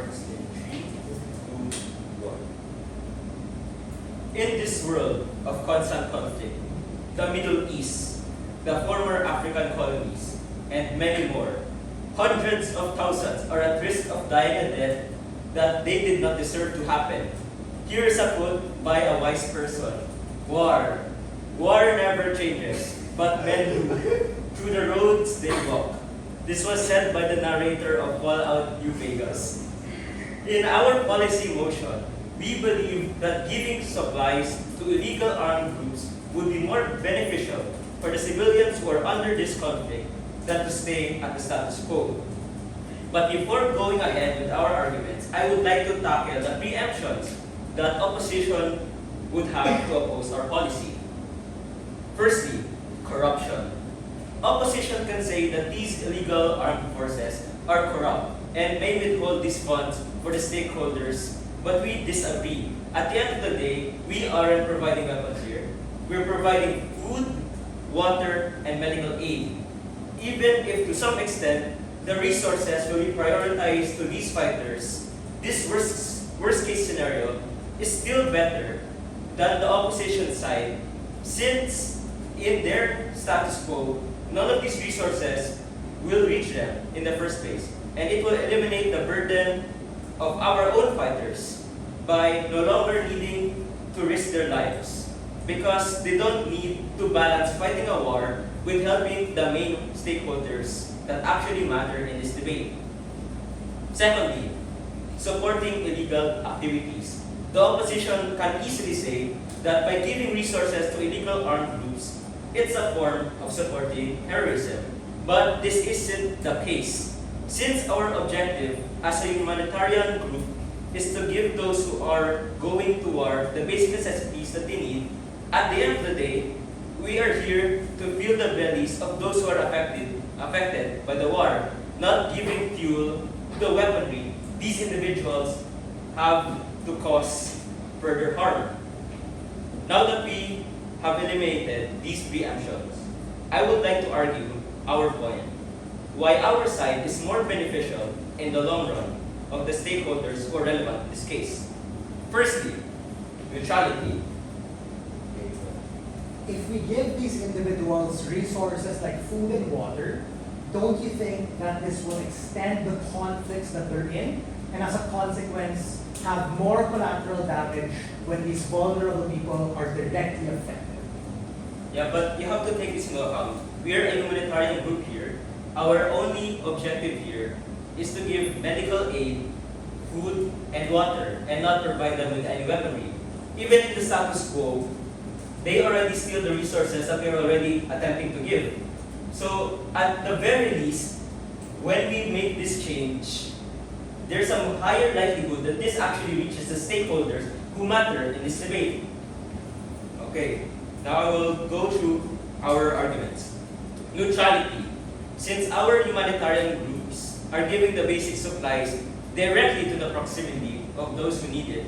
starts in 3, 2, 1. In this world of constant conflict, the Middle East, the former African colonies, and many more, hundreds of thousands are at risk of dying a death that they did not deserve to happen. Here is a quote by a wise person. War never changes, but men do. Through the roads they walk. This was said by the narrator of Fallout New Vegas. In our policy motion, we believe that giving supplies to illegal armed groups would be more beneficial for the civilians who are under this conflict than to stay at the status quo. But before going ahead with our arguments, I would like to tackle the preemptions that opposition would have to oppose our policy. Firstly, corruption. Opposition can say that these illegal armed forces are corrupt and may withhold these funds for the stakeholders, but we disagree. At the end of the day, we aren't providing weapons here. We're providing food, water, and medical aid. Even if to some extent, the resources will be prioritized to these fighters, this worst case scenario is still better than the opposition side, since in their status quo, none of these resources will reach them in the first place. And it will eliminate the burden of our own fighters by no longer needing to risk their lives, because they don't need to balance fighting a war with helping the main stakeholders that actually matter in this debate. Secondly, supporting illegal activities. The opposition can easily say that by giving resources to illegal armed groups, it's a form of supporting terrorism. But this isn't the case, since our objective as a humanitarian group is to give those who are going to war the basic necessities that they need. At the end of the day, we are here to fill the bellies of those who are affected by the war, not giving fuel to the weaponry these individuals have to cause further harm. Now that we have eliminated these preemptions, I would like to argue our point, why our side is more beneficial in the long run of the stakeholders who are relevant in this case. Firstly, neutrality. If we give these individuals resources like food and water, don't you think that this will extend the conflicts that they're in, and as a consequence, have more collateral damage when these vulnerable people are directly affected? Yeah, but you have to take this into account. We are a humanitarian group here. Our only objective here is to give medical aid, food, and water, and not provide them with any weaponry. Even in the status quo, they already steal the resources that we're already attempting to give. So, at the very least, when we make this change, there's a higher likelihood that this actually reaches the stakeholders who matter in this debate. Okay, now I will go through our arguments. Neutrality. Since our humanitarian groups are giving the basic supplies directly to the proximity of those who need it,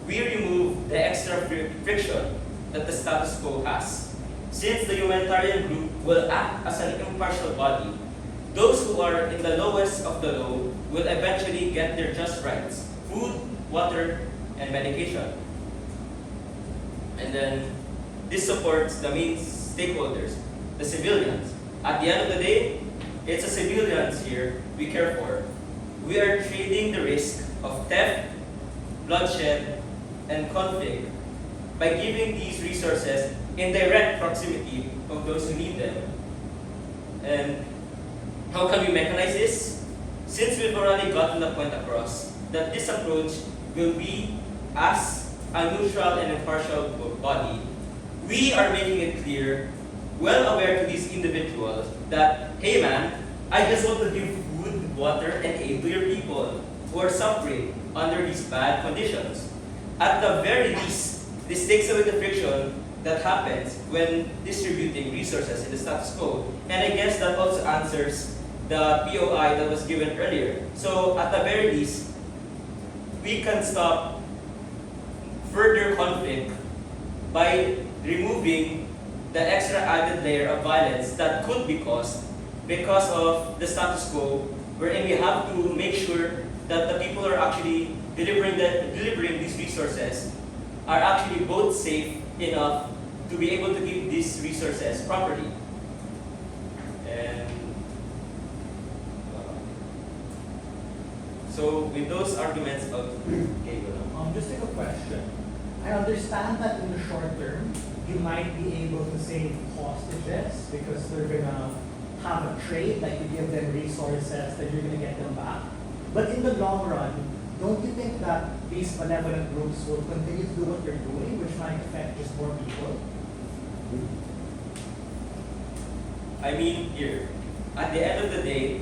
we remove the extra friction that the status quo has. Since the humanitarian group will act as an impartial body, those who are in the lowest of the low will eventually get their just rights: food, water, and medication. And then this supports the main stakeholders, the civilians. At the end of the day, it's the civilians here we care for. We are trading the risk of theft, bloodshed, and conflict by giving these resources in direct proximity of those who need them. And how can we mechanize this? Since we've already gotten the point across that this approach will be as a neutral and impartial body, we are making it clear, well aware to these individuals, that, hey man, I just want to give food, water, and aid to your people who are suffering under these bad conditions. At the very least, this takes away the friction that happens when distributing resources in the status quo. And I guess that also answers the POI that was given earlier. So at the very least, we can stop further conflict by removing the extra added layer of violence that could be caused because of the status quo wherein we have to make sure that the people who are actually delivering these resources are actually both safe enough to be able to give these resources properly. And so with those arguments of just take a question. I understand that in the short term, you might be able to save hostages because they're gonna have a trade, like you give them resources that you're gonna get them back. But in the long run, don't you think that these benevolent groups will continue to do what they're doing, which might affect just more people? I mean, here, at the end of the day,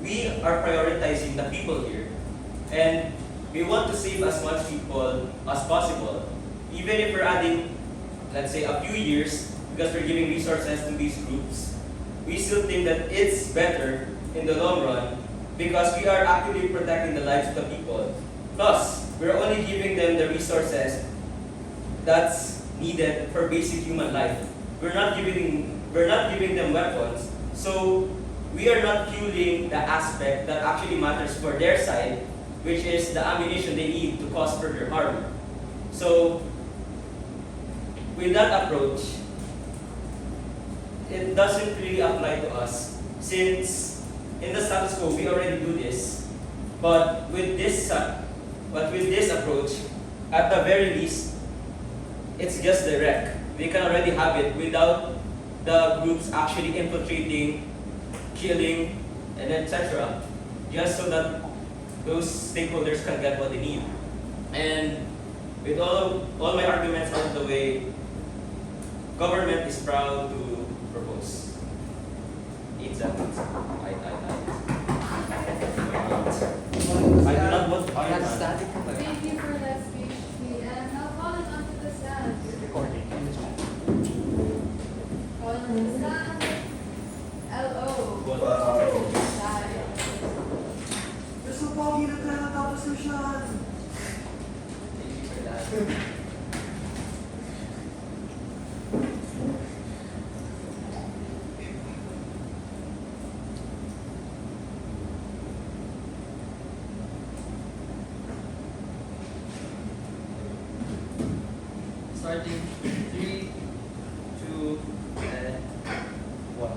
we are prioritizing the people here. And we want to save as much people as possible. Even if we're adding, let's say, a few years, because we're giving resources to these groups, we still think that it's better in the long run because we are actively protecting the lives of the people. Plus, we're only giving them the resources that's needed for basic human life. We're not giving them weapons, so we are not fueling the aspect that actually matters for their side, which is the ammunition they need to cause further harm. So, with that approach, it doesn't really apply to us since in the status quo we already do this. But with this approach, at the very least, it's just direct. We can already have it without the groups actually infiltrating, killing, and etc. Just so that those stakeholders can get what they need. And with all my arguments out of the way, government is proud to propose. 8 seconds. I do not want to argue. Thank you for that speech, and now calling onto the stand. Recording. Calling on the stand. L.O. Hesaya. Gusto po, hirap na natapos na siya. Thank you for that. Starting 3, 2, and 1.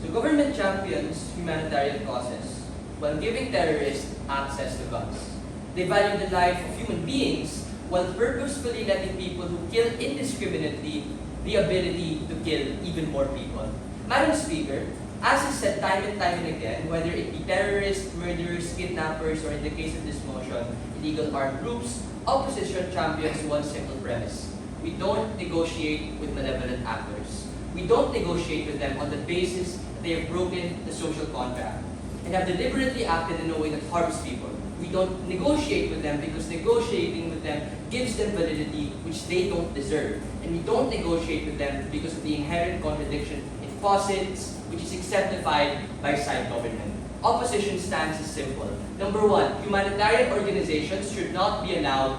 So government champions humanitarian causes while giving terrorists access to guns. They value the life of human beings while purposefully letting people who kill indiscriminately the ability to kill even more people. Madam Speaker, as is said time and time and again, whether it be terrorists, murderers, kidnappers, or in the case of this motion, illegal armed groups, opposition champions one simple premise. We don't negotiate with malevolent actors. We don't negotiate with them on the basis that they have broken the social contract and have deliberately acted in a way that harms people. We don't negotiate with them because negotiating with them gives them validity which they don't deserve. And we don't negotiate with them because of the inherent contradiction it posits, which is exemplified by side government. Opposition stance is simple. Number one, humanitarian organizations should not be allowed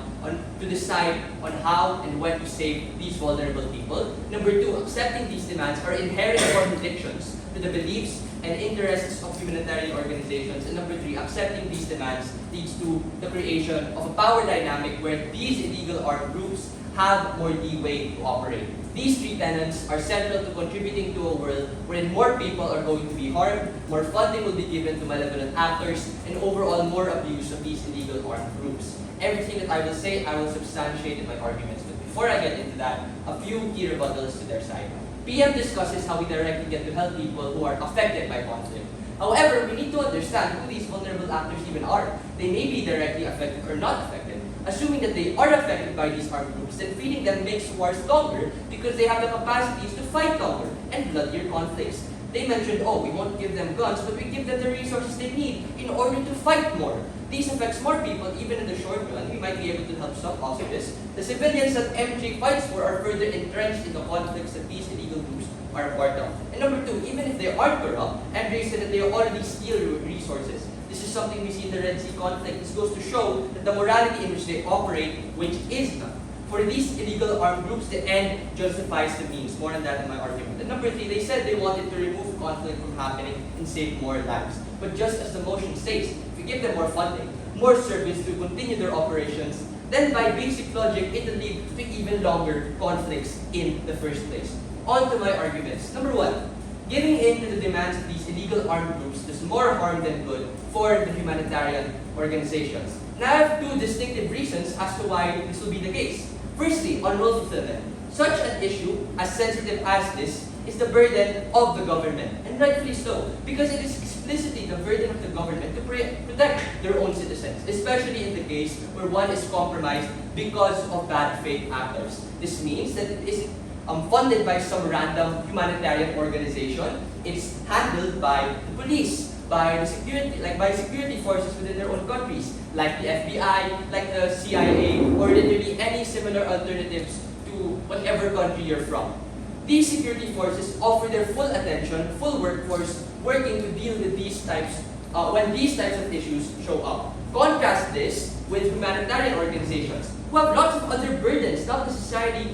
to decide on how and when to save these vulnerable people. Number two, accepting these demands are inherent contradictions to the beliefs and interests of humanitarian organizations. And number three, accepting these demands leads to the creation of a power dynamic where these illegal armed groups have more leeway to operate. These three tenets are central to contributing to a world wherein more people are going to be harmed, more funding will be given to malevolent actors, and overall more abuse of these illegal armed groups. Everything that I will say, I will substantiate in my arguments. But before I get into that, a few key rebuttals to their side. PM discusses how we directly get to help people who are affected by conflict. However, we need to understand who these vulnerable actors even are. They may be directly affected or not affected. Assuming that they are affected by these armed groups, then feeding them makes wars longer because they have the capacities to fight longer and bloodier conflicts. They mentioned, oh, we won't give them guns, but we give them the resources they need in order to fight more. This affects more people, even in the short run. We might be able to help some hostages. The civilians that MJ fights for are further entrenched in the conflicts that these illegal groups are a part of. And number two, even if they aren't corrupt, MJ said that they already steal resources. This is something we see in the Red Sea conflict. This goes to show that the morality in which they operate, which is none. For these illegal armed groups, the end justifies the means. More on that in my argument. And number three, they said they wanted to remove conflict from happening and save more lives. But just as the motion states, if you give them more funding, more service to continue their operations, then by basic logic, it will lead to even longer conflicts in the first place. On to my arguments. Number one, giving in to the demands of these illegal armed groups does more harm than good for the humanitarian organizations. Now I have two distinctive reasons as to why this will be the case. Firstly, on role fulfillment. Such an issue, as sensitive as this, is the burden of the government, and rightfully so, because it is explicitly the burden of the government to protect their own citizens, especially in the case where one is compromised because of bad faith actors. This means that it is funded by some random humanitarian organization. It's handled by the police, by the security forces within their own countries, like the FBI, like the CIA, or literally any similar alternatives to whatever country you're from. These security forces offer their full attention, full workforce, working to deal with these types when these types of issues show up. Contrast this with humanitarian organizations who have lots of other burdens, not necessarily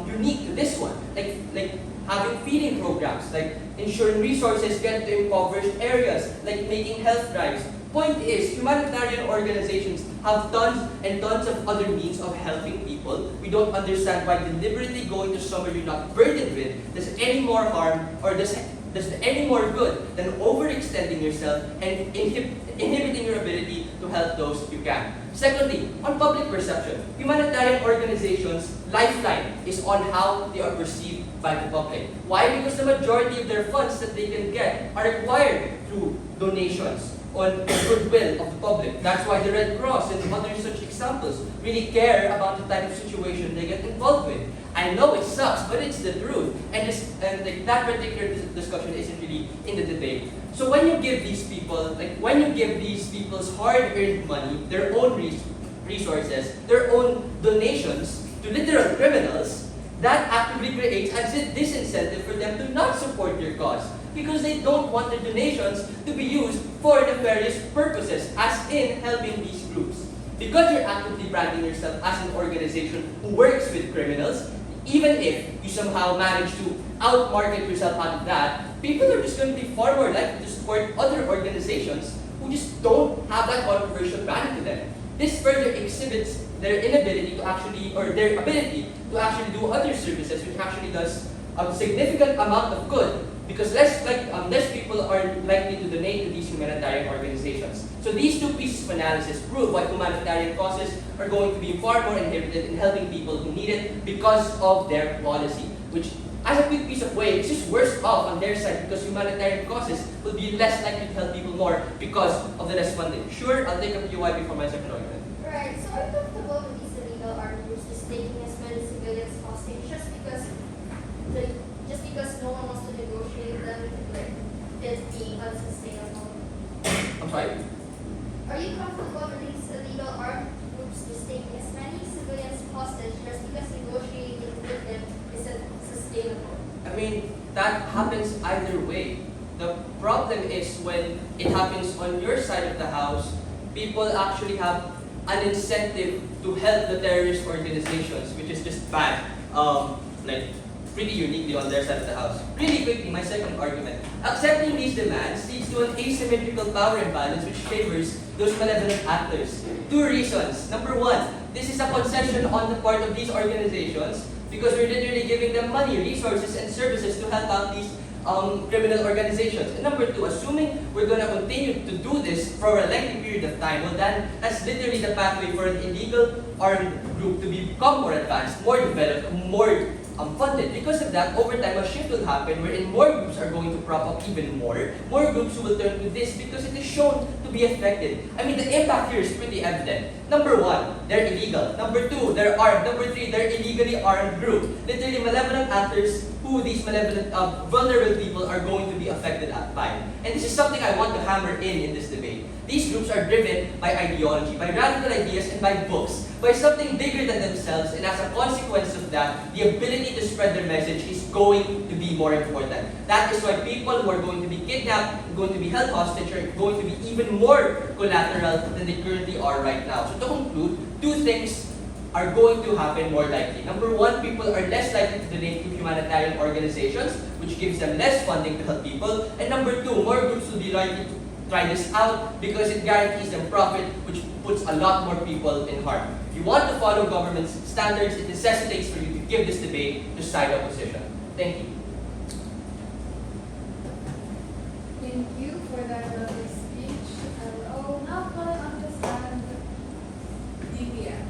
unique to this one, like having feeding programs, like ensuring resources get to impoverished areas, like making health drives. Point is, humanitarian organizations have tons and tons of other means of helping people. We don't understand why deliberately going to somewhere you're not burdened with does any more harm or does any more good than overextending yourself and inhibiting your ability to help those you can. Secondly, on public perception, humanitarian organizations' lifeline is on how they are perceived by the public. Why? Because the majority of their funds that they can get are acquired through donations on the goodwill of the public. That's why the Red Cross and other such examples really care about the type of situation they get involved with. I know it sucks, but it's the truth. And that particular discussion isn't really in the debate. So when you give these people, people's hard-earned money, their own resources, their own donations to literal criminals, that actively creates a disincentive for them to not support your cause, because they don't want their donations to be used for nefarious purposes, as in helping these groups. Because you're actively branding yourself as an organization who works with criminals, even if you somehow manage to outmarket yourself out of that, people are just going to be far more likely to support other organizations who just don't have that controversial brand to them. This further exhibits their inability to actually, or their ability to actually do other services, which actually does a significant amount of good, because less people are likely to donate to these humanitarian organizations. So these two pieces of analysis prove why humanitarian causes are going to be far more inhibited in helping people who need it because of their policy, which, as a quick piece of way, it's just worse off on their side because humanitarian causes will be less likely to help people more because of the less funding. Sure, I'll take up UA&P for my second argument. Right, so are you comfortable with these illegal armed groups just taking as many civilians hostage just because no one wants to negotiate with them, like it being unsustainable? I'm sorry? Are you comfortable with these illegal armed groups just taking as many civilians hostage just because negotiating with them isn't sustainable? I mean, that happens either way. The problem is when it happens on your side of the house, people actually have an incentive to help the terrorist organizations, which is just bad. Pretty uniquely on their side of the house. Really quickly, my second argument. Accepting these demands leads to an asymmetrical power imbalance which favors those malevolent actors. Two reasons. Number one, this is a concession on the part of these organizations because we're literally giving them money, resources, and services to help out these criminal organizations. And number two, assuming we're going to continue to do this for a lengthy period of time, well then, that's literally the pathway for an illegal armed group to become more advanced, more developed, more funded. Because of that, over time, a shift will happen wherein more groups are going to prop up even more groups who will turn to this because it is shown to be effective. I mean, the impact here is pretty evident. Number one, they're illegal. Number two, they're armed. Number three, they're illegally armed group. Literally malevolent actors who these malevolent, vulnerable people are going to be affected by. And this is something I want to hammer in this debate. These groups are driven by ideology, by radical ideas, and by books, by something bigger than themselves, and as a consequence of that, the ability to spread their message is going to be more important. That is why people who are going to be kidnapped, going to be held hostage, are going to be even more collateral than they currently are right now. So to conclude, two things are going to happen more likely. Number one, people are less likely to donate to humanitarian organizations, which gives them less funding to help people. And number two, more groups will be likely to try this out because it guarantees them profit, which puts a lot more people in harm. If you want to follow government's standards, it necessitates for you to give this debate to side opposition. Thank you. Thank you for that lovely speech. I will now want to understand DPM.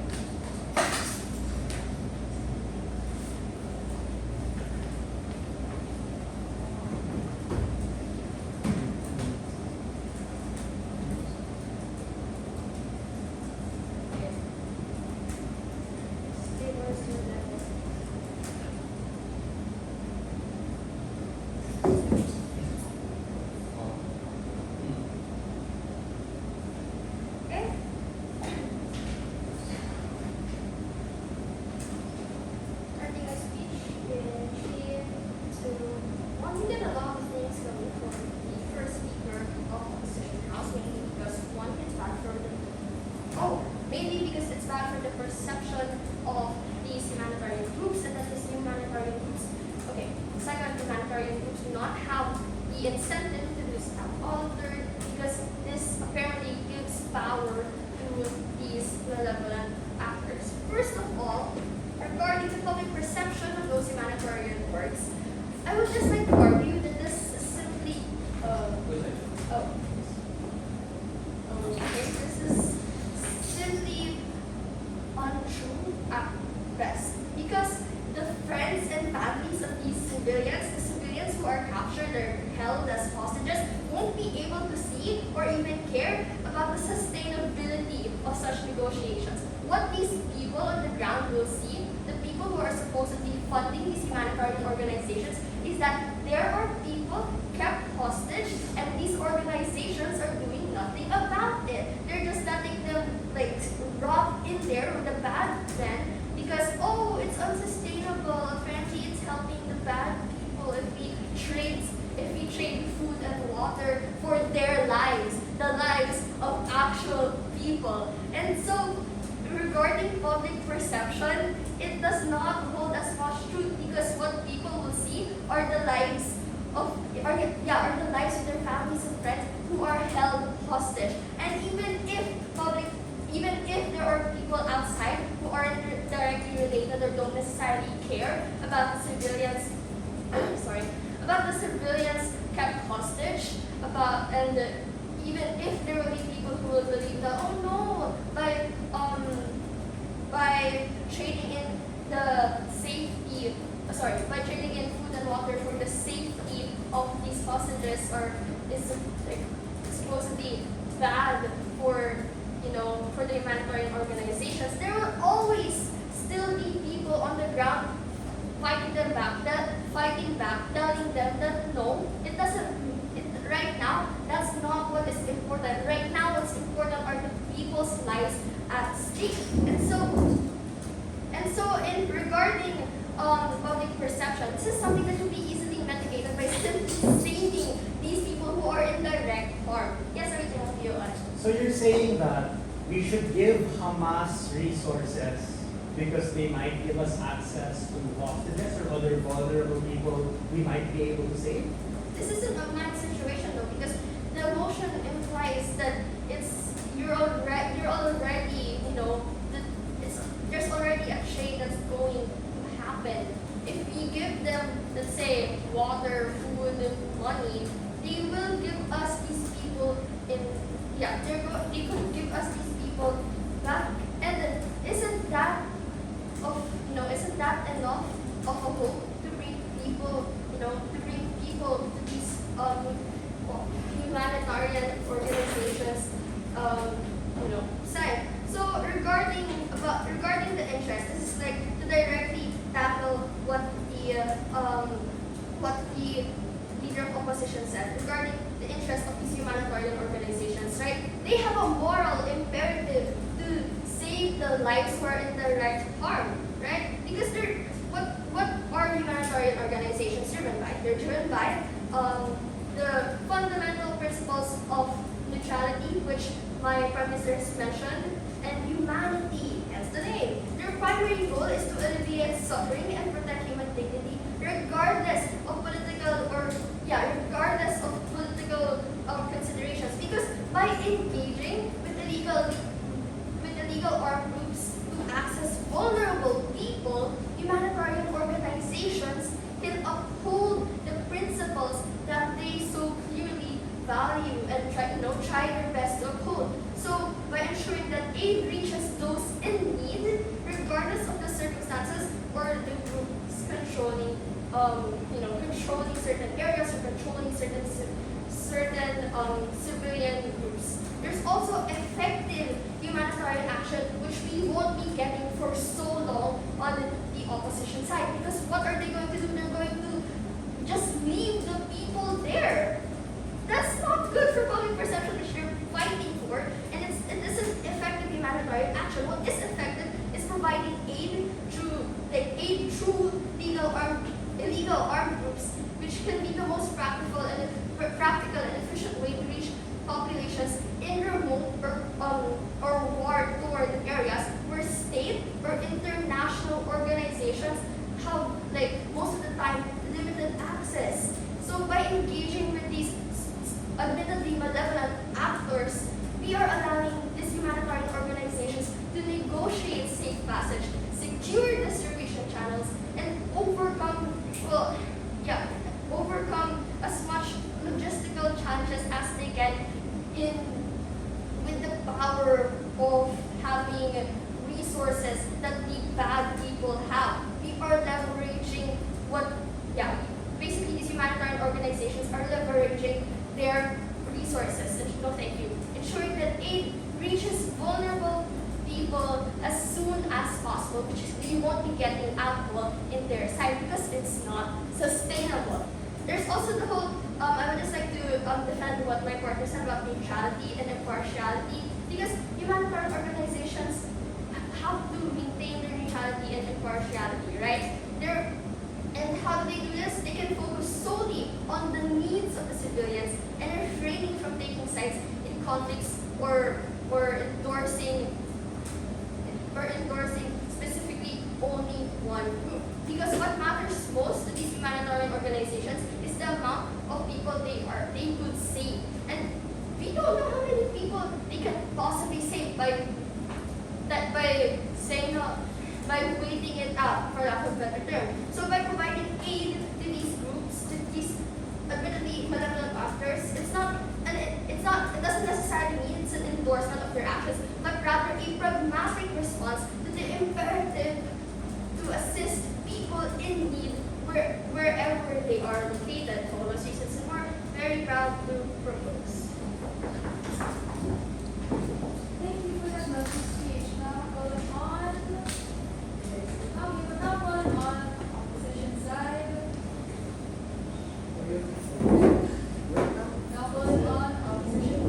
Okay. Starting a speech in 3, 2, 1. We did a lot of things coming from the first speaker of opposition house, mainly because one, it's bad for the mainly because it's bad for the perception of these humanitarian groups and that these humanitarian groups, okay, second, humanitarian groups do not have the incentive to do stuff. All third, because this apparently gives power to these malevolent actors. First of all, regarding the public perception of those humanitarian works, I would just like to argue that this is simply, this is simply untrue at best. Because the friends and families of these civilians, the civilians who are captured or held as hostages, won't be able to see or even care about the sustainability of such negotiations. What these people on the ground will see, the people who are supposedly funding these humanitarian organizations, is that there are people kept hostage and these organizations are doing nothing about it. They're just letting them like rot in there with the bad men because, oh, it's unsustainable. Apparently it's helping the bad people if we trade food and water for their lives, the lives of actual people. And so regarding public perception, it does not hold as much truth because what people will see are the lives of the lives of their families and friends who are held hostage. And even if there are people outside who aren't directly related or don't necessarily care about the civilians, kept hostage, even if there will be people who will believe that, oh no, by trading in food and water for the safety of these hostages is like supposedly bad for the humanitarian organizations, there will always still be people on the ground fighting back, telling them that no, right now, that's not what is important. Right now, what's important are the people's lives at stake. And so regarding public perception, this is something that will be easily mitigated by simply saving these people who are in direct harm. Yes, I can help you. So you're saying that we should give Hamas resources because they might give us access to hostages or other vulnerable people we might be able to save? This isn't a mad situation though, because the motion implies that you're already there's already a trade that's going to happen. If we give them, let's say, water, food, money, they will give us these people they could give us these people back. And isn't that enough of a hope to bring people to these humanitarian organizations side? So regarding the interest, this is like to directly tackle what the leader of opposition said regarding the interest of these humanitarian organizations, right? They have a moral imperative to save the lives who are in direct harm, right? Because what are humanitarian organizations driven by? They're driven by the fundamental principles of neutrality, which my Prime Minister has mentioned, and humanity, hence the name. Their primary goal is to alleviate suffering and protect human dignity, regardless of political considerations. engaging with illegal armed groups to access vulnerable people, humanitarian organizations can uphold the principles that they so clearly value and try their best to uphold. So by ensuring that aid reaches those in need, regardless of the circumstances or the groups controlling certain areas or controlling certain civilian groups. There's also effective humanitarian action which we won't be getting for so long on the opposition side. Because what are they going to do? They're going to just leave the people there. That's not good for public perception, which they're fighting for. And it isn't effective humanitarian action. What is effective is providing aid through illegal armed groups, which can be the most practical and efficient way to reach populations in remote or war-torn areas where state or international organizations have, most of the time, limited access. So by engaging with these admittedly malevolent actors, we are allowing these humanitarian organizations to negotiate safe passage, secure distribution channels, and overcome as much logistical challenges as they can with the power of having resources that the bad people have. We are leveraging basically these humanitarian organizations are leveraging their resources. No, thank you. Ensuring that aid reaches vulnerable people as soon as possible, which is we won't be getting alcohol in their side because it's not sustainable. There's also the whole, I would just like to defend what my partner said about neutrality and impartiality, because humanitarian organizations have to maintain their neutrality and impartiality, right? And how do they do this? They can focus solely on the needs of the civilians and refraining from taking sides in conflicts or endorsing specifically only one group. Because what matters most to these humanitarian organizations is the amount of people they could save. And we don't know how many people they can possibly save by waiting it out, for lack of a better term. So by providing aid to these groups, to these admittedly malevolent actors, it doesn't necessarily mean it's an endorsement of their actions, but rather a pragmatic response to the imperative to assist people in need wherever they are located. For all those reasons and more, very proud to propose. Thank you for that lovely speech. Now going on. We will now go on opposition side. Now going on opposition.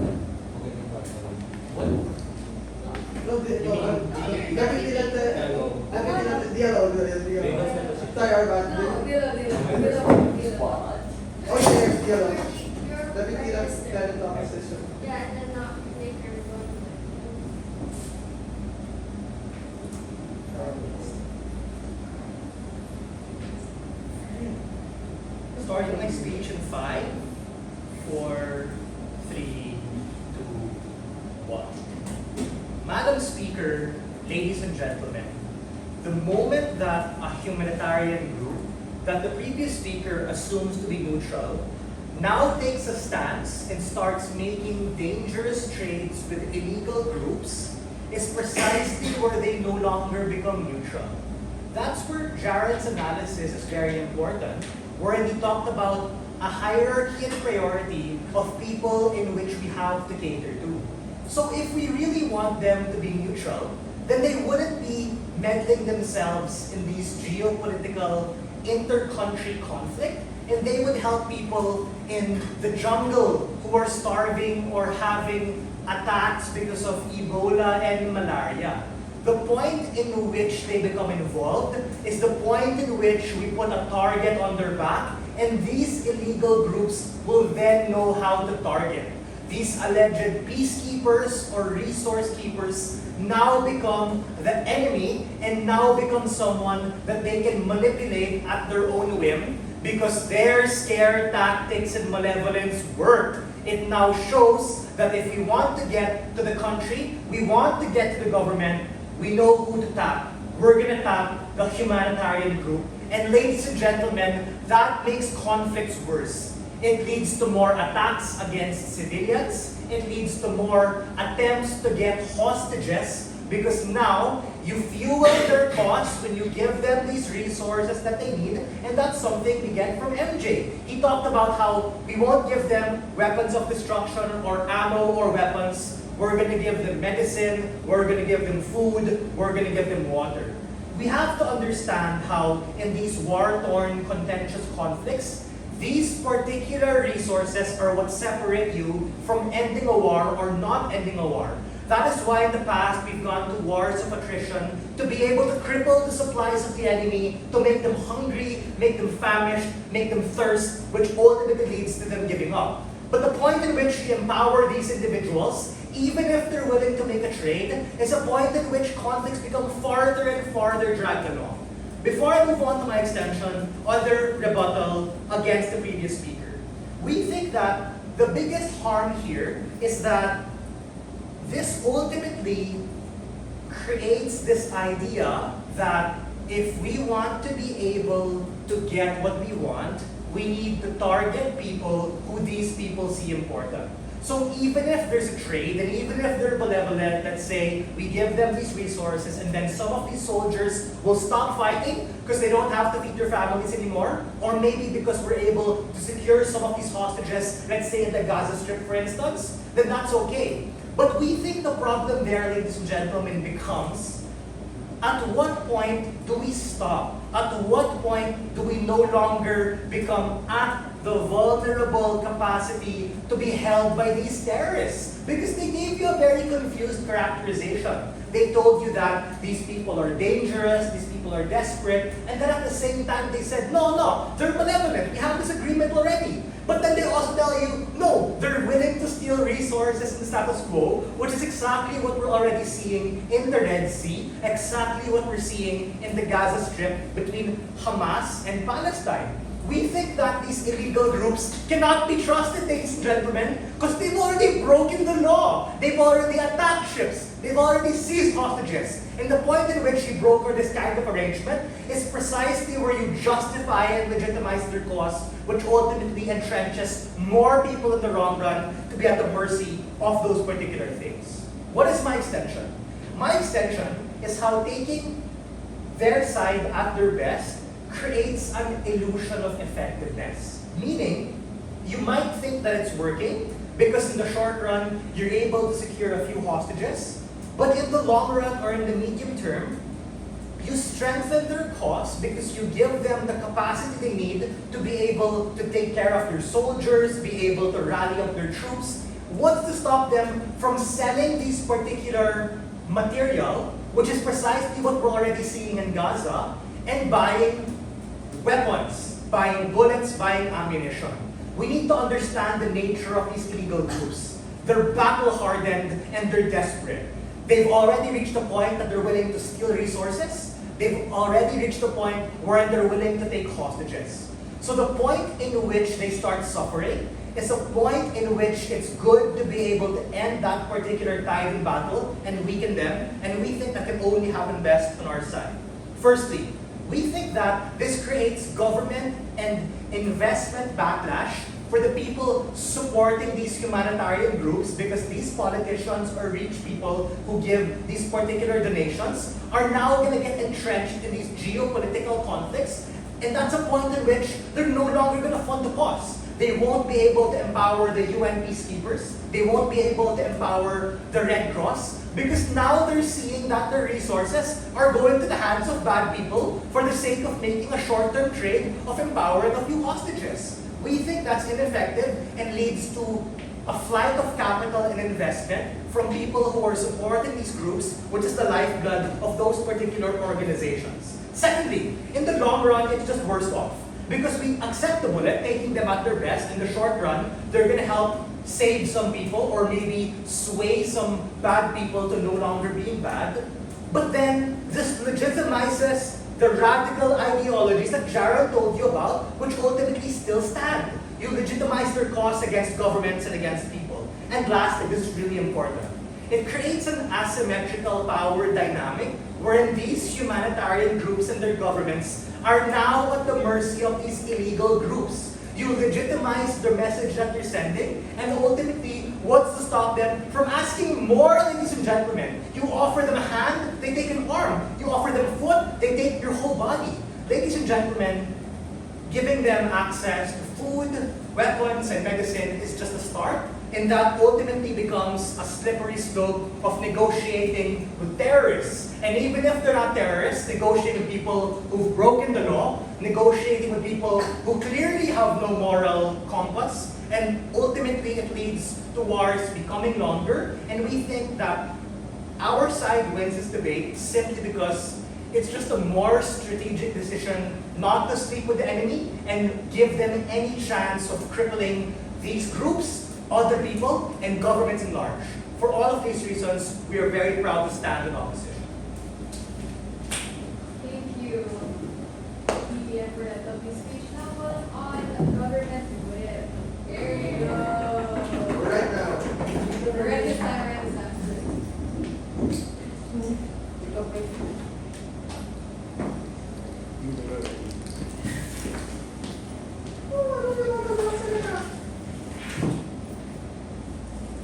Yeah, and then not make everyone. Starting my speech in 5, 4, 3, 2, 1. Madam Speaker, ladies and gentlemen, the moment that a humanitarian group that the previous speaker assumes to be neutral now takes a stance and starts making dangerous trades with illegal groups is precisely where they no longer become neutral. That's where Jaron's analysis is very important, where he talked about a hierarchy and priority of people in which we have to cater to. So if we really want them to be neutral, then they wouldn't be meddling themselves in these geopolitical inter-country conflict, and they would help people in the jungle who are starving or having attacks because of Ebola and malaria. The point in which they become involved is the point in which we put a target on their back, and these illegal groups will then know how to target. These alleged peacekeepers or resource keepers now become the enemy and now become someone that they can manipulate at their own whim, because their scare tactics and malevolence work. It now shows that if we want to get to the country, we want to get to the government, we know who to tap. We're going to tap the humanitarian group. And ladies and gentlemen, that makes conflicts worse. It leads to more attacks against civilians. It leads to more attempts to get hostages, because now you fuel their costs when you give them these resources that they need, and that's something we get from MJ. He talked about how we won't give them weapons of destruction or ammo or weapons. We're going to give them medicine, we're going to give them food, we're going to give them water. We have to understand how in these war-torn, contentious conflicts, these particular resources are what separate you from ending a war or not ending a war. That is why in the past we've gone to wars of attrition to be able to cripple the supplies of the enemy, to make them hungry, make them famished, make them thirst, which ultimately leads to them giving up. But the point in which we empower these individuals, even if they're willing to make a trade, is a point in which conflicts become farther and farther dragged along. Before I move on to my extension, other rebuttal against the previous speaker. We think that the biggest harm here is that this ultimately creates this idea that if we want to be able to get what we want, we need to target people who these people see important. So even if there's a trade, and even if they're benevolent, let's say we give them these resources, and then some of these soldiers will stop fighting because they don't have to feed their families anymore, or maybe because we're able to secure some of these hostages, let's say in the Gaza Strip for instance, then that's okay. But we think the problem there, ladies and gentlemen, becomes, at what point do we stop? At what point do we no longer become at the vulnerable capacity to be held by these terrorists? Because they gave you a very confused characterization. They told you that these people are dangerous, these people are desperate, and then at the same time they said, no, they're malevolent, we have this agreement already. But then they also tell you, no, they're willing to steal resources in the status quo, which is exactly what we're already seeing in the Red Sea, exactly what we're seeing in the Gaza Strip between Hamas and Palestine. We think that these illegal groups cannot be trusted, ladies and gentlemen, because they've already broken the law. They've already attacked ships. They've already seized hostages. And the point in which you broker this kind of arrangement is precisely where you justify and legitimize their cause, which ultimately entrenches more people in the long run to be at the mercy of those particular things. What is my extension? My extension is how taking their side at their best creates an illusion of effectiveness. Meaning, you might think that it's working because in the short run, you're able to secure a few hostages, but in the long run or in the medium term, you strengthen their cause because you give them the capacity they need to be able to take care of their soldiers, be able to rally up their troops. What's to stop them from selling these particular material, which is precisely what we're already seeing in Gaza, and buying weapons, buying bullets, buying ammunition? We need to understand the nature of these illegal groups. They're battle-hardened and they're desperate. They've already reached a point that they're willing to steal resources. They've already reached a point where they're willing to take hostages. So the point in which they start suffering is a point in which it's good to be able to end that particular tide in battle and weaken them, and we think that can only happen best on our side. Firstly, we think that this creates government and investment backlash for the people supporting these humanitarian groups, because these politicians or rich people who give these particular donations are now going to get entrenched in these geopolitical conflicts, and that's a point in which they're no longer going to fund the cause. They won't be able to empower the UN peacekeepers. They won't be able to empower the Red Cross, because now they're seeing that their resources are going to the hands of bad people for the sake of making a short-term trade of empowering a few hostages. We think that's ineffective and leads to a flight of capital and investment from people who are supporting these groups, which is the lifeblood of those particular organizations. Secondly, in the long run, it's just worse off. Because we accept the bullet, taking them at their best. In the short run, they're going to help save some people or maybe sway some bad people to no longer being bad. But then this legitimizes the radical ideologies that Jaron told you about, which ultimately still stand. You legitimize their cause against governments and against people. And lastly, this is really important. It creates an asymmetrical power dynamic wherein these humanitarian groups and their governments are now at the mercy of these illegal groups. You legitimize the message that you're sending, and ultimately, what's to stop them from asking more, ladies and gentlemen? You offer them a hand, they take an arm. You offer them a foot, they take your whole body. Ladies and gentlemen, giving them access to food, weapons, and medicine is just a start, and that ultimately becomes a slippery slope of negotiating with terrorists. And even if they're not terrorists, negotiating with people who've broken the law, negotiating with people who clearly have no moral compass, and ultimately it leads to wars becoming longer. And we think that our side wins this debate simply because it's just a more strategic decision not to sleep with the enemy and give them any chance of crippling these groups, other people, and governments in large. For all of these reasons, we are very proud to stand in opposition. Thank you. The Emperor of this speech now was on government with. There you go. Right now. Right this time, right this time.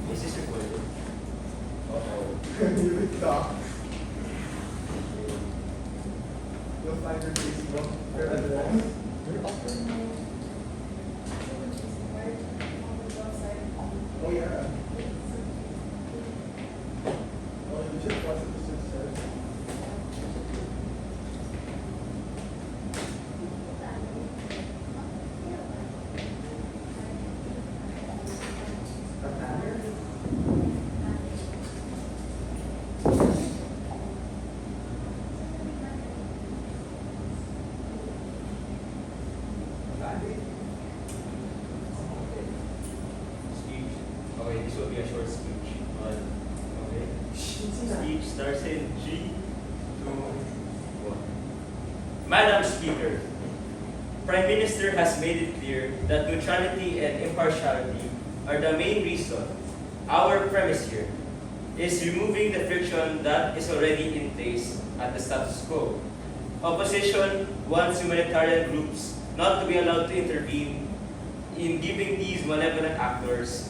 This is recorded. You talk. You'll find your Facebook. Your address. Oh yeah. Oh, you should watch it. Speech. Okay, this will be a short speech. Okay. Speech starts in 3, 2, 1. Madam Speaker, Prime Minister has made it clear that neutrality and impartiality are the main reason. Our premise here is removing the friction that is already in place at the status quo. Opposition wants humanitarian groups not to be allowed to intervene in giving these malevolent actors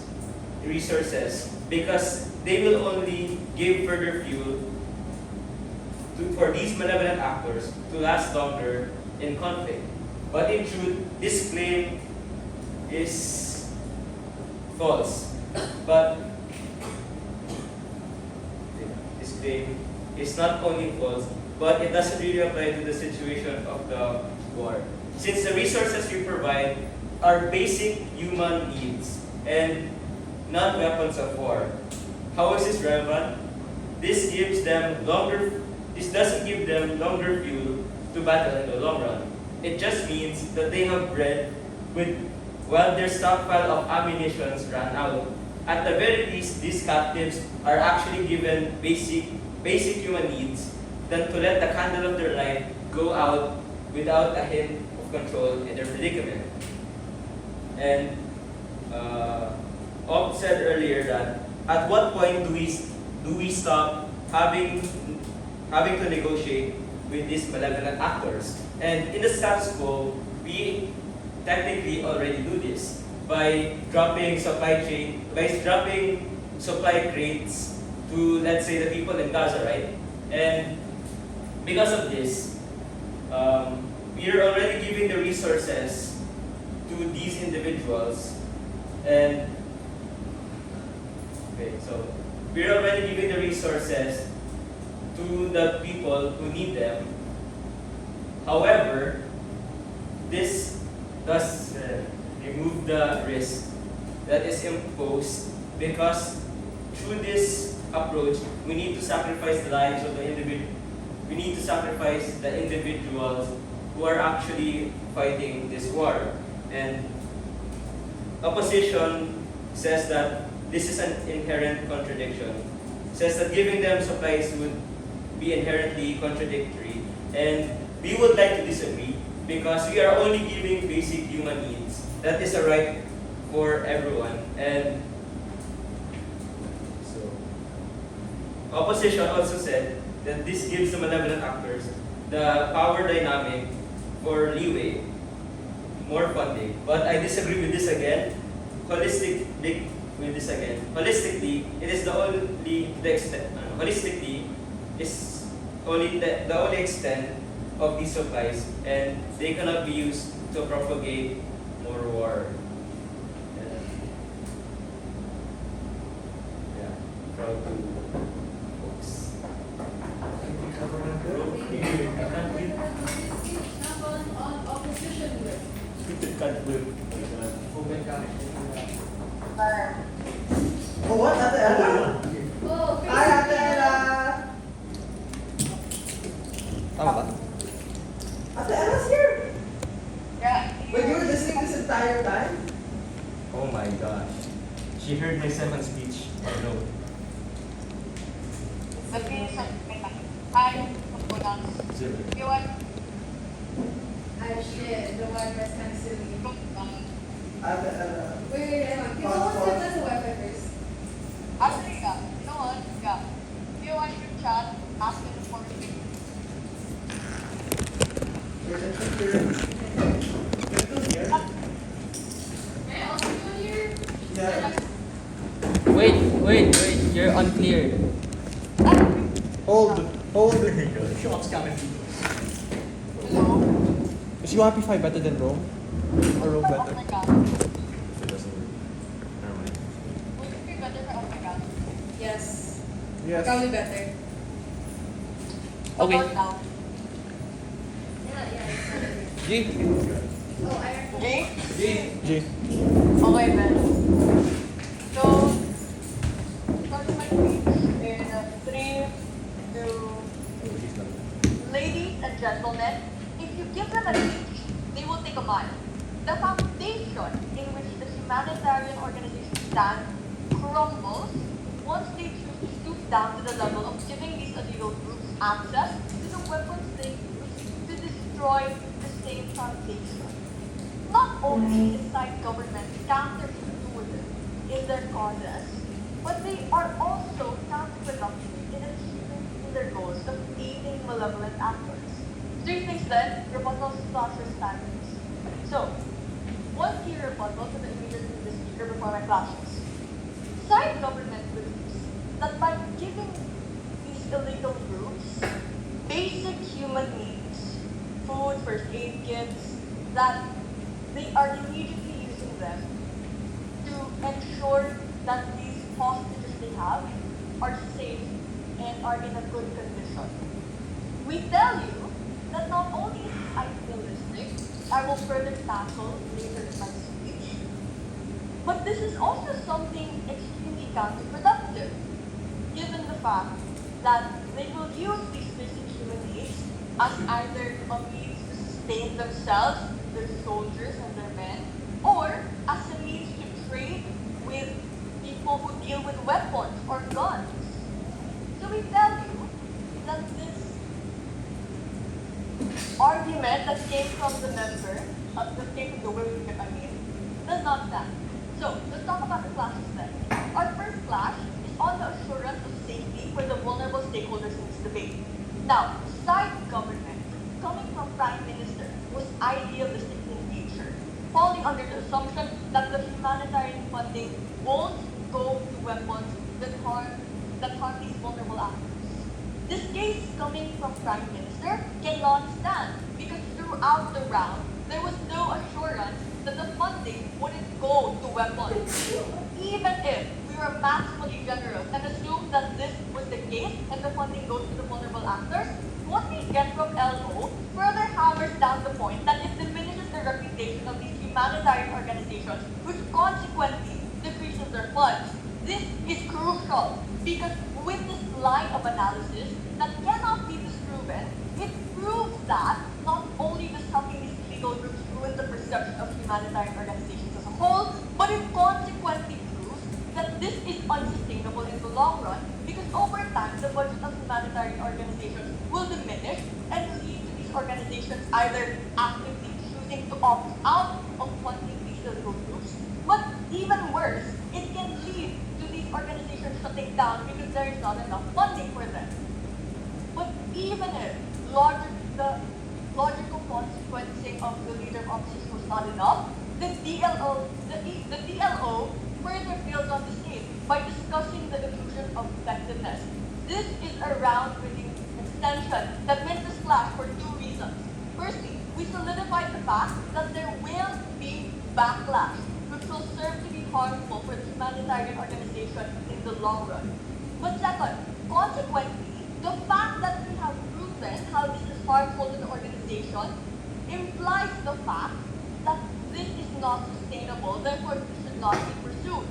resources because they will only give further fuel for these malevolent actors to last longer in conflict. But in truth, this claim is false. But this claim is not only false, but it doesn't really apply to the situation of the war. Since the resources we provide are basic human needs and not weapons of war. How is this relevant? This doesn't give them longer fuel to battle in the long run. It just means that they have bread while their stockpile of ammunition ran out. At the very least, these captives are actually given basic human needs than to let the candle of their life go out without a hint of control in their predicament. And Ob said earlier that at what point do we stop having to negotiate with these malevolent actors? And in the status quo, we technically already do this by dropping supply crates to, let's say, the people in Gaza, right? And because of this, we are already giving the resources to these individuals, and so we're already giving the resources to the people who need them. However, this does remove the risk that is imposed because through this approach, we need to sacrifice the lives of the individual. We need to sacrifice the individuals who are actually fighting this war. And opposition says that this is an inherent contradiction. Says that giving them supplies would be inherently contradictory. And we would like to disagree because we are only giving basic human needs. that is a right for everyone. And so, opposition also said that this gives the malevolent actors the power dynamic for leeway, more funding. But I disagree with this again. Holistically, it is the only the extent. Holistically, is only the only extent of these supplies, and they cannot be used to propagate more war. Yeah, proud to folks. On opposition with. Open ka. Oh, what? Ate Ella? Oh, Hi, Ate Ella! Tama ba? Ate Ella's here! Yeah. Wait, you were listening this entire time? Oh my gosh. She heard my second speech. Oh no. Hi, Zero. you want? Ah, shit. The Wi-Fi is kind of silly. Ate Ella. Wait, hang on. Can someone step down the Wi-Fi first? Actually, you know what? Yeah. If you want to chat, ask them for me. Where's the computer? You're still here? May I also join here? Yeah. Wait, you're unclear. Hold. Shots coming. Hello? Is UA&P better than Rome? Or Rome Oh better? my god. It doesn't work. Never mind. Would it be better for oh my god? Yes. Yes. Probably better. How Okay. about now? Yeah, it's better. G. Oh, I Okay? G. Okay then. So, starting my speech in 3, 2, ladies and gentlemen, if you give them a speech, they will take a mile. The foundation in which the humanitarian organization stands crumbles once they choose to stoop down to the level of giving these illegal groups access to the weapons they use to destroy the same foundation. Not only is side government counterintuitive in their causes, but they are also counterproductive in achieving their goals of aiding malevolent actors. 3 things then, rebuttals slash standards. So, one key rebuttal to the immediate previous speaker before my clashes. Side government believes that by giving these illegal groups basic human needs, food, first aid kits, that they are immediately using them to ensure that these hostages they have are safe and are in a good condition. We tell you that not only is it idealistic, I will further tackle later in my speech, but this is also something extremely counterproductive, given the fact that they will use these basic human needs as either a means to sustain themselves, their soldiers and their men, or as a means to trade with people who deal with weapons or guns. So we tell you that this argument that came from the member, that came from the women, does not stand. So, let's talk about the clashes then. Our first clash is on the assurance of safety for the vulnerable stakeholders in this debate. Now, side government, coming from Prime Minister, was idealistic in nature, falling under the assumption that the humanitarian funding won't go to weapons that harm these vulnerable actors. This case coming from Prime Minister cannot stand because throughout the round, there was no assurance that the funding wouldn't go to weapons. Even if we were maximally generous and assumed that this was the case and the funding goes to the vulnerable actors, what we get from LO further hammers down the point that it diminishes the reputation of these humanitarian organizations, which consequently decreases their funds. This is crucial because with this line of analysis that cannot be disproven, it proves that not only does helping these illegal groups ruin the perception of humanitarian organizations as a whole, but it consequently proves that this is unsustainable in the long run because over time the budget of humanitarian organizations will diminish and lead to these organizations either actively choosing to opt out of funding these illegal groups. But even worse, it can lead to these organizations shutting down because there is not enough funding for them. But even if the logical consequencing of the leader of opposition was not enough, the DLO further builds on the same by discussing the illusion of effectiveness. This is a round-reading extension that wins the splash for two reasons. Firstly, we solidified the fact that there will be backlash, which will serve to be harmful for the humanitarian organization in the long run. But second, consequently, the fact that we have proven how this is harmful to the organization implies the fact that this is not sustainable, therefore it should not be pursued.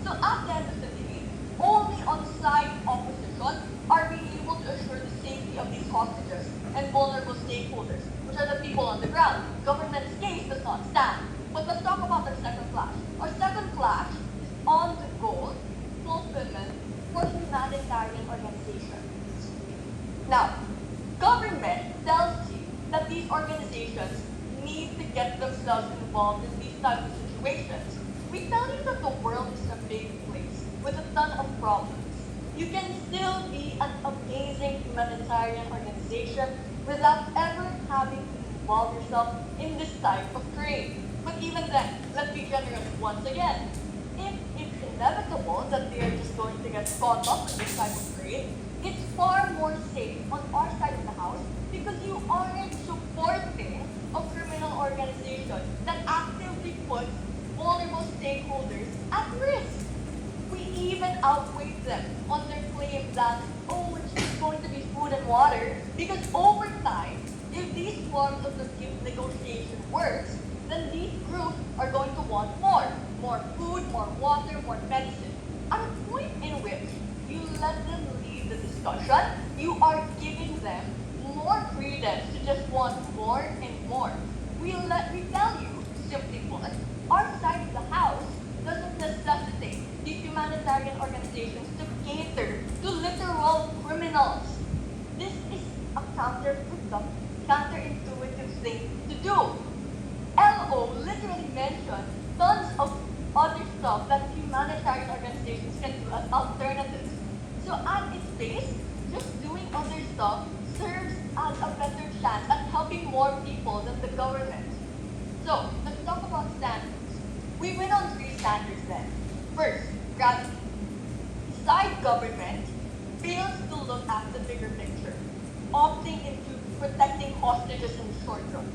So at the end of the day, only on side opposition are we able to assure the safety of these hostages and vulnerable stakeholders, which are the people on the ground. Government's case does not stand. But let's talk about our second flash. Our second flash is on the goal fulfillment for humanitarian organizations. Now, government tells you that these organizations need to get themselves involved in these types of situations. We tell you that the world is a big place with a ton of problems. You can still be an amazing humanitarian organization without ever having to involve yourself in this type of trade. But even then, let's be generous once again. If it's inevitable that they are just going to get caught up in this type of trade, it's far more safe on our side of the house because you aren't supporting a criminal organization that actively puts vulnerable stakeholders at risk. We even outweigh them on their claim that, oh, it's just going to be food and water, because over time, if these forms of negotiation works, then these groups are going to want more food, more water, more medicine. At a point in which you let them lead the discussion, you are giving them more credence to just want more and more. We tell you, simply put, our side of the house doesn't necessitate these humanitarian organizations to cater to literal criminals. This is a counterintuitive thing to do. LO literally mentioned tons of other stuff that humanitarian organizations can do as alternatives. So at its base, just doing other stuff serves as a better chance at helping more people than the government. So let's talk about standards. We win on three standards then. First, gravity. Side government fails to look at the bigger picture, opting into protecting hostages in the short run.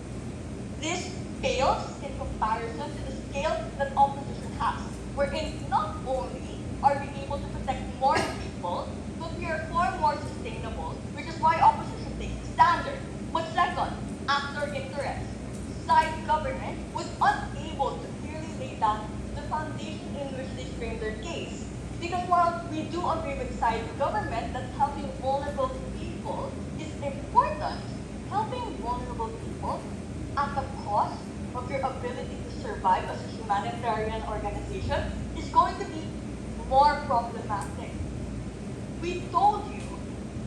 This fails in comparison to the scale that opposition has, wherein not only are we able to protect more people, but we are far more sustainable, which is why opposition takes the standard. But second, actor interest. Side government was unable to clearly lay down the foundation in which they frame their case. Because while we do agree with side government that helping vulnerable people is important, helping vulnerable people at the cost of your ability to survive as a humanitarian organization is going to be more problematic. We told you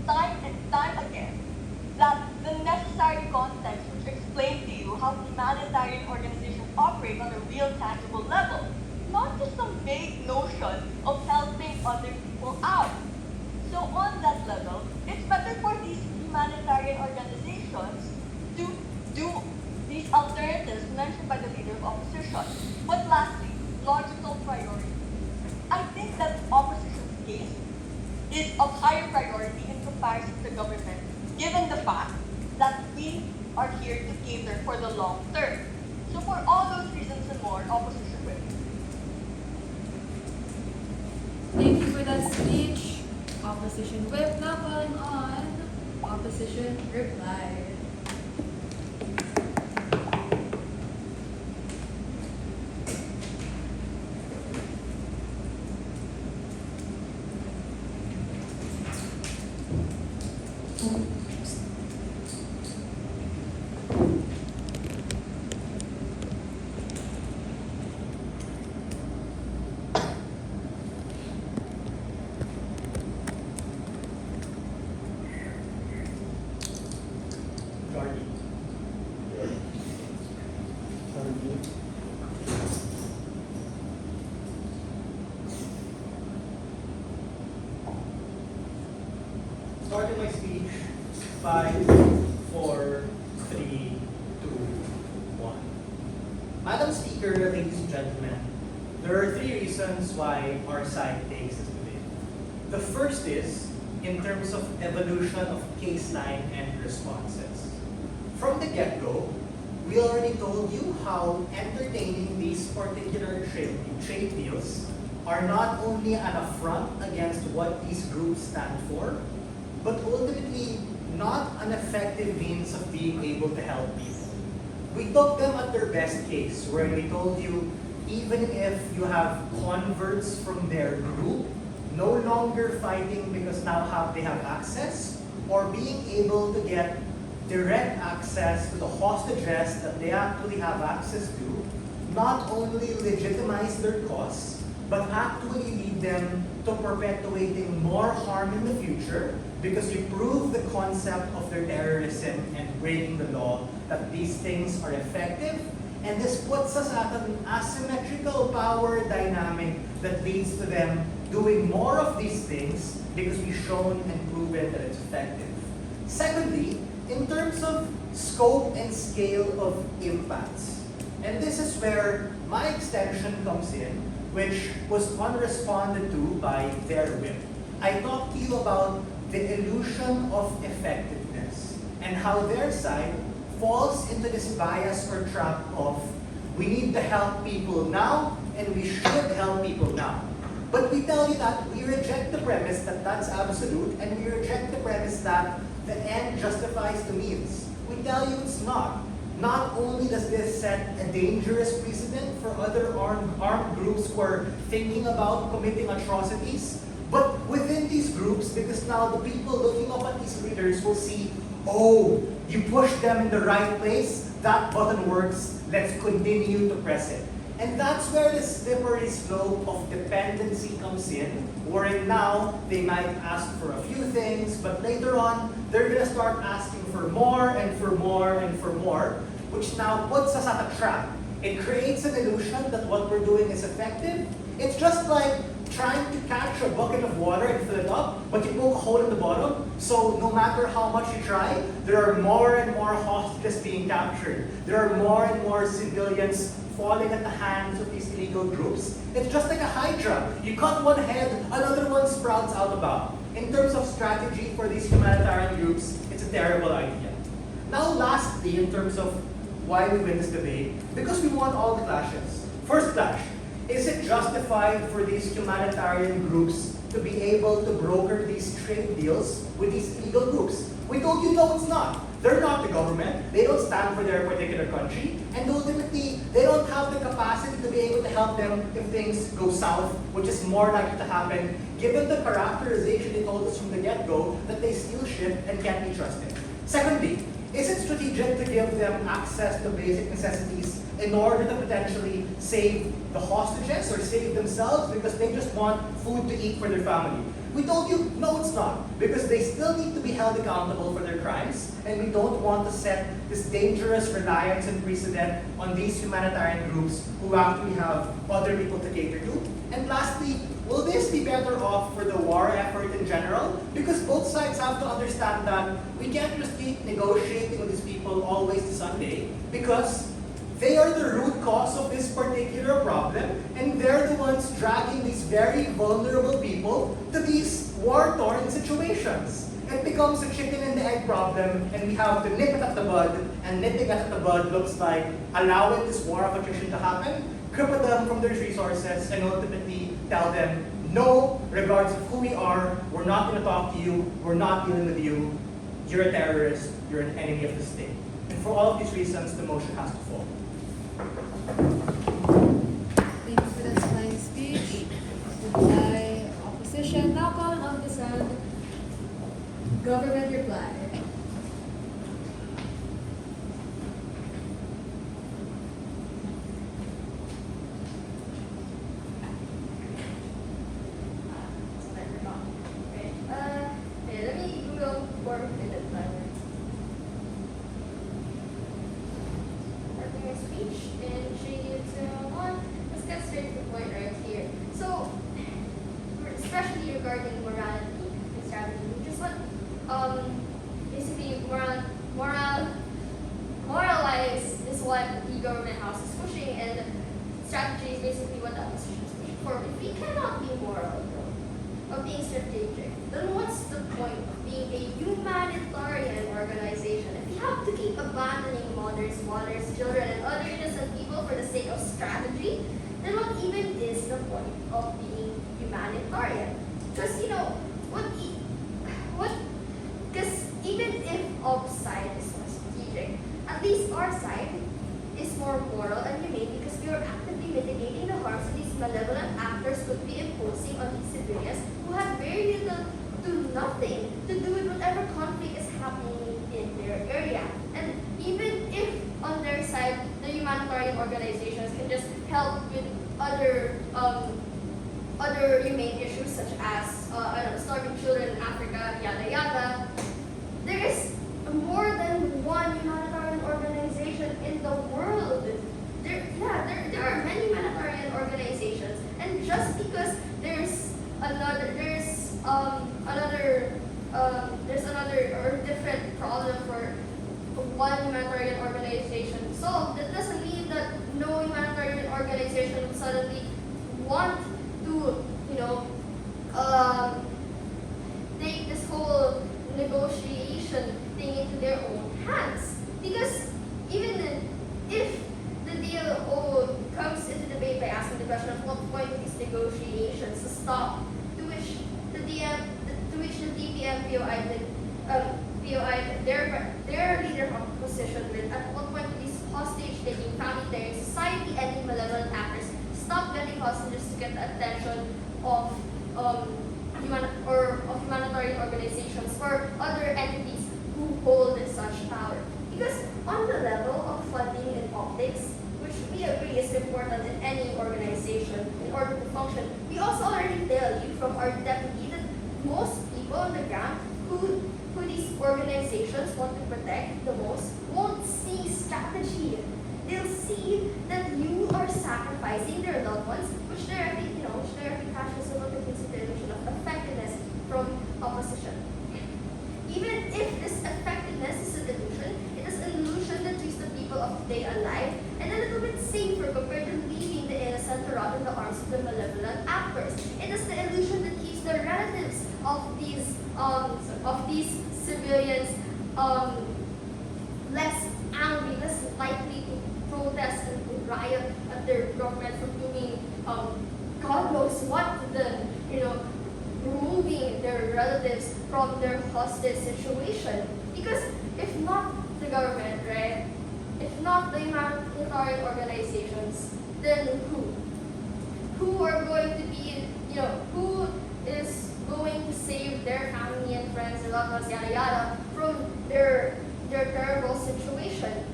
time and time again that the necessary context which explained to you how humanitarian organizations operate on a real tangible level, not just some vague notion of helping other people out. So on that level, it's better for these humanitarian organizations to do these alternatives mentioned by the leader of opposition. But lastly, logical priority. I think that opposition's case is of higher priority in comparison to government, given the fact that we are here to cater for the long term. So for all those reasons and more, opposition wins. Thank you for that speech, Opposition Whip. Now calling on Opposition Reply. starting my speech. 5, 4, 3, 2, 1. Madam Speaker, ladies and gentlemen, there are 3 reasons why our side takes this debate. The first is in terms of evolution of case line and responses. From the get-go, we already told you how entertaining these particular trade deals are not only an affront against what these groups stand for, but ultimately not an effective means of being able to help people. We took them at their best case, where we told you, even if you have converts from their group, no longer fighting because now they have access, or being able to get direct access to the hostages that they actually have access to, not only legitimize their cause, but actually lead them to perpetuating more harm in the future, because you prove the concept of their terrorism and breaking the law, that these things are effective. And this puts us at an asymmetrical power dynamic that leads to them doing more of these things because we've shown and proven that it's effective. Secondly, in terms of scope and scale of impacts, and this is where my extension comes in, which was unresponded to by their whip. I talked to you about the illusion of effectiveness and how their side falls into this bias or trap of we need to help people now and we should help people now. But we tell you that we reject the premise that that's absolute, and we reject the premise that the end justifies the means. We tell you it's not. Not only does this set a dangerous precedent for other armed groups who are thinking about committing atrocities, but within these groups, because now the people looking up at these leaders will see, oh, you pushed them in the right place, that button works, let's continue to press it. And that's where the slippery slope of dependency comes in, wherein now they might ask for a few things, but later on, they're gonna start asking for more and for more and for more, which now puts us at a trap. It creates an illusion that what we're doing is effective. It's just like trying to catch a bucket of water and fill it up, but you poke a hole in the bottom, so no matter how much you try, there are more and more hostages being captured. There are more and more civilians falling at the hands of these illegal groups. It's just like a hydra. You cut one head, another one sprouts out about. In terms of strategy for these humanitarian groups, it's a terrible idea. Now lastly, in terms of why we win this debate, because we want all the clashes. First clash, is it justified for these humanitarian groups to be able to broker these trade deals with these illegal groups? We told you no, it's not. They're not the government. They don't stand for their particular country. And ultimately, they don't have the capacity to be able to help them if things go south, which is more likely to happen given the characterization they told us from the get-go that they steal shit and can't be trusted. Secondly, is it strategic to give them access to basic necessities in order to potentially save the hostages or save themselves because they just want food to eat for their family? We told you, no, it's not, because they still need to be held accountable for their crimes, and we don't want to set this dangerous reliance and precedent on these humanitarian groups who actually have other people to cater to. And lastly, will this be better off for the war effort in general? Because both sides have to understand that we can't just keep negotiating with these people always to Sunday, because they are the root cause of this particular problem, and they're the ones dragging these very vulnerable people to these war-torn situations. It becomes a chicken and the egg problem, and we have to nip it at the bud, and nipping it at the bud looks like allowing this war of attrition to happen, cripple them from their resources, and ultimately tell them, no, regardless of who we are, we're not going to talk to you, we're not dealing with you, you're a terrorist, you're an enemy of the state. And for all of these reasons, the motion has to fall. Thank you for that fine speech. By opposition, now calling on the sound. Government reply. Let me go 4 minutes timer. Starting my speech in 3, 2, 1. Let's get straight to the point right here. So, especially regarding morality and strategy, we just want mothers, children, and other innocent people for the sake of strategy, then what even is the point of being humanitarian? Because because even if our side is more strategic, at least our side is more moral and humane because we are actively mitigating the harms that these malevolent actors could be imposing on these civilians who have very little to nothing to do with whatever conflict is happening in their area. And even if on their side, the humanitarian organizations can just help with other humane issues such as starving children in Africa, yada yada, there is more than one humanitarian organization in the world. There are many humanitarian organizations, and just because there's another or different problem for one humanitarian organization solved, that doesn't mean that no humanitarian organization would suddenly want to, take this whole negotiation thing into their own hands. Because even if the DLO comes into debate by asking the question of what point these negotiations to stop, to which the DPM-POI their leader of opposition with, at what point do these hostage-taking, family-tearing, society-ending malevolent actors stop getting hostages to get the attention of humanitarian organizations or other entities who hold such power? Because on the level of funding and optics, which we agree is important in any organization in order to function, we also already tell you from our deputy that most people on the ground who these organizations want to protect the most won't see strategy. They'll see that you are sacrificing their loved ones, which directly catches over the consideration of effectiveness from opposition. Even if this effectiveness is an illusion, it is an illusion that keeps the people of today alive and a little bit safer compared to leaving the innocent to rot in the arms of the malevolent actors. It is the illusion that keeps the relatives of these civilians less angry, less likely to protest and to riot at their government for doing God knows what to them, removing their relatives from their hostage situation. Because if not the government, right? If not the humanitarian organizations, then who? Who are going to be, who is going to save their family and friends and loved ones, yada yada, from their terrible situation?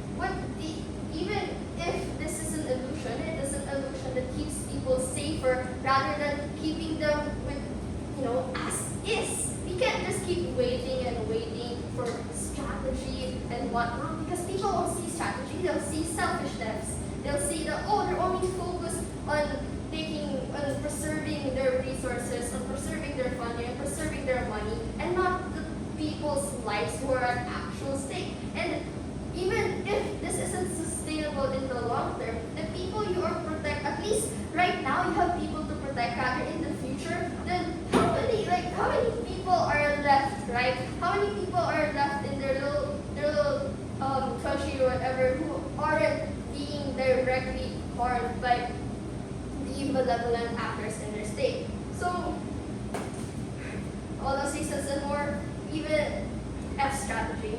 Even if this is an illusion, it is an illusion that keeps people safer rather than keeping them with, as is. We can't just keep waiting and waiting for strategy and whatnot, because people won't see strategy, they'll see selfishness. They'll see that, they're only focused on preserving their resources, on preserving their funding, and preserving their money, and not the people's lives who are at actual stake. And even if this isn't sustainable in the long term, the people you are protect, at least right now you have people to protect, rather in the future, then how many people are left, right? How many people are left in their little country or whatever who aren't being directly harmed by the malevolent actors in their state? So, all those reasons and more, even F strategy.